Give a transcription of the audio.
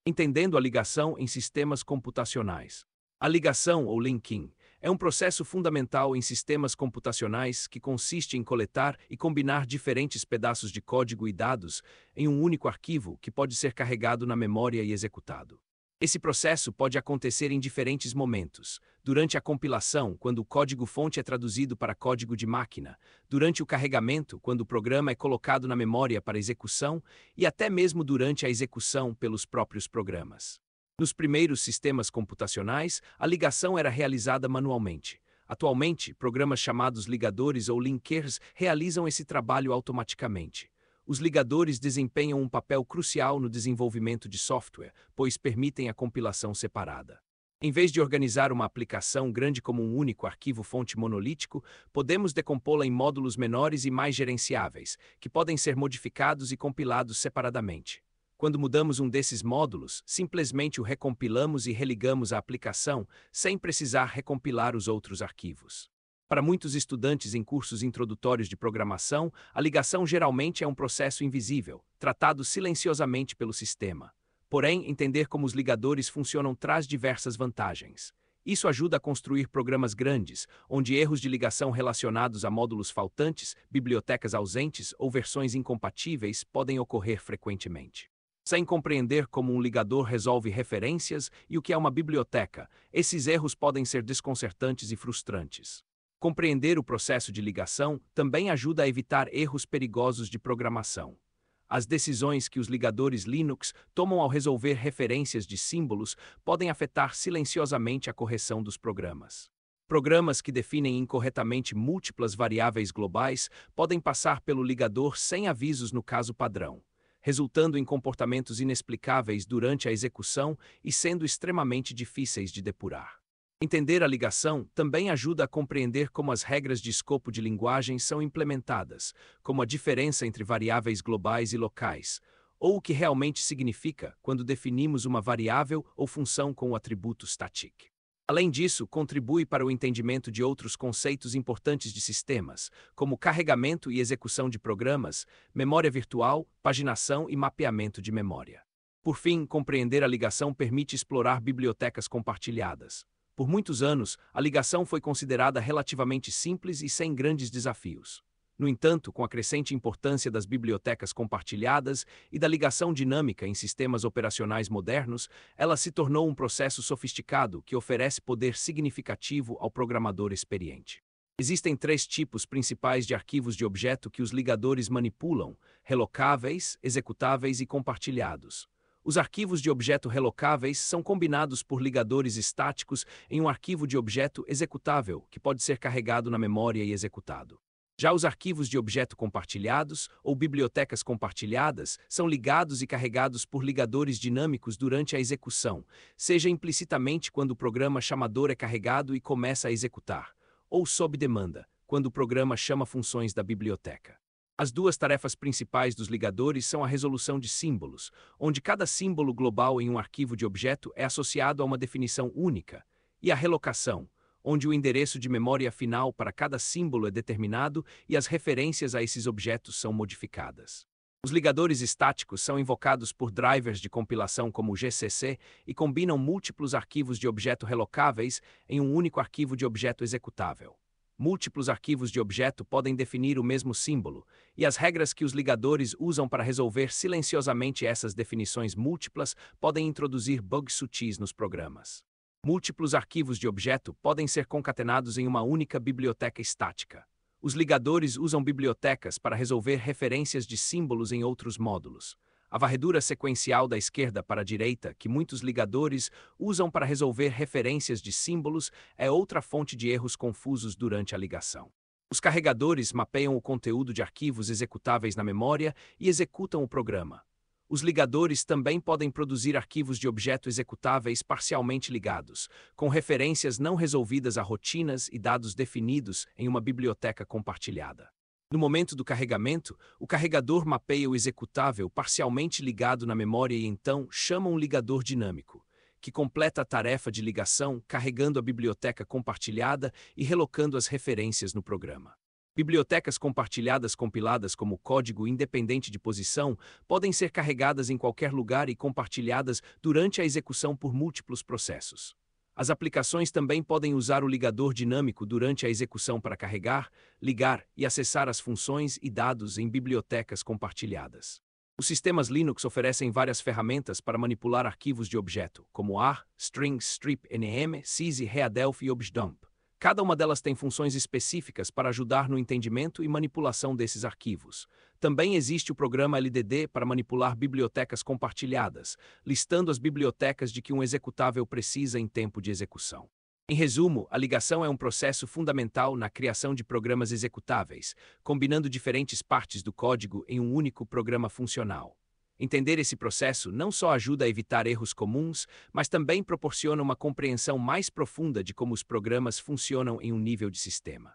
Entendendo a ligação em sistemas computacionais. A ligação, ou linking, é um processo fundamental em sistemas computacionais que consiste em coletar e combinar diferentes pedaços de código e dados em um único arquivo que pode ser carregado na memória e executado. Esse processo pode acontecer em diferentes momentos: durante a compilação, quando o código-fonte é traduzido para código de máquina, durante o carregamento, quando o programa é colocado na memória para execução, e até mesmo durante a execução pelos próprios programas. Nos primeiros sistemas computacionais, a ligação era realizada manualmente. Atualmente, programas chamados ligadores ou linkers realizam esse trabalho automaticamente. Os ligadores desempenham um papel crucial no desenvolvimento de software, pois permitem a compilação separada. Em vez de organizar uma aplicação grande como um único arquivo-fonte monolítico, podemos decompô-la em módulos menores e mais gerenciáveis, que podem ser modificados e compilados separadamente. Quando mudamos um desses módulos, simplesmente o recompilamos e religamos à aplicação, sem precisar recompilar os outros arquivos. Para muitos estudantes em cursos introdutórios de programação, a ligação geralmente é um processo invisível, tratado silenciosamente pelo sistema. Porém, entender como os ligadores funcionam traz diversas vantagens. Isso ajuda a construir programas grandes, onde erros de ligação relacionados a módulos faltantes, bibliotecas ausentes ou versões incompatíveis podem ocorrer frequentemente. Sem compreender como um ligador resolve referências e o que é uma biblioteca, esses erros podem ser desconcertantes e frustrantes. Compreender o processo de ligação também ajuda a evitar erros perigosos de programação. As decisões que os ligadores Linux tomam ao resolver referências de símbolos podem afetar silenciosamente a correção dos programas. Programas que definem incorretamente múltiplas variáveis globais podem passar pelo ligador sem avisos no caso padrão, resultando em comportamentos inexplicáveis durante a execução e sendo extremamente difíceis de depurar. Entender a ligação também ajuda a compreender como as regras de escopo de linguagem são implementadas, como a diferença entre variáveis globais e locais, ou o que realmente significa quando definimos uma variável ou função com o atributo static. Além disso, contribui para o entendimento de outros conceitos importantes de sistemas, como carregamento e execução de programas, memória virtual, paginação e mapeamento de memória. Por fim, compreender a ligação permite explorar bibliotecas compartilhadas. Por muitos anos, a ligação foi considerada relativamente simples e sem grandes desafios. No entanto, com a crescente importância das bibliotecas compartilhadas e da ligação dinâmica em sistemas operacionais modernos, ela se tornou um processo sofisticado que oferece poder significativo ao programador experiente. Existem 3 tipos principais de arquivos de objeto que os ligadores manipulam: relocáveis, executáveis e compartilhados. Os arquivos de objeto relocáveis são combinados por ligadores estáticos em um arquivo de objeto executável, que pode ser carregado na memória e executado. Já os arquivos de objeto compartilhados, ou bibliotecas compartilhadas, são ligados e carregados por ligadores dinâmicos durante a execução, seja implicitamente quando o programa chamador é carregado e começa a executar, ou sob demanda, quando o programa chama funções da biblioteca. As 2 tarefas principais dos ligadores são a resolução de símbolos, onde cada símbolo global em um arquivo de objeto é associado a uma definição única, e a relocação, onde o endereço de memória final para cada símbolo é determinado e as referências a esses objetos são modificadas. Os ligadores estáticos são invocados por drivers de compilação como o GCC e combinam múltiplos arquivos de objeto relocáveis em um único arquivo de objeto executável. Múltiplos arquivos de objeto podem definir o mesmo símbolo, e as regras que os ligadores usam para resolver silenciosamente essas definições múltiplas podem introduzir bugs sutis nos programas. Múltiplos arquivos de objeto podem ser concatenados em uma única biblioteca estática. Os ligadores usam bibliotecas para resolver referências de símbolos em outros módulos. A varredura sequencial da esquerda para a direita, que muitos ligadores usam para resolver referências de símbolos, é outra fonte de erros confusos durante a ligação. Os carregadores mapeiam o conteúdo de arquivos executáveis na memória e executam o programa. Os ligadores também podem produzir arquivos de objeto executáveis parcialmente ligados, com referências não resolvidas a rotinas e dados definidos em uma biblioteca compartilhada. No momento do carregamento, o carregador mapeia o executável parcialmente ligado na memória e então chama um ligador dinâmico, que completa a tarefa de ligação carregando a biblioteca compartilhada e relocando as referências no programa. Bibliotecas compartilhadas compiladas como código independente de posição podem ser carregadas em qualquer lugar e compartilhadas durante a execução por múltiplos processos. As aplicações também podem usar o ligador dinâmico durante a execução para carregar, ligar e acessar as funções e dados em bibliotecas compartilhadas. Os sistemas Linux oferecem várias ferramentas para manipular arquivos de objeto, como AR, Strings, Strip, NM, SYS, Readelph e OBJDump. Cada uma delas tem funções específicas para ajudar no entendimento e manipulação desses arquivos. Também existe o programa LDD para manipular bibliotecas compartilhadas, listando as bibliotecas de que um executável precisa em tempo de execução. Em resumo, a ligação é um processo fundamental na criação de programas executáveis, combinando diferentes partes do código em um único programa funcional. Entender esse processo não só ajuda a evitar erros comuns, mas também proporciona uma compreensão mais profunda de como os programas funcionam em um nível de sistema.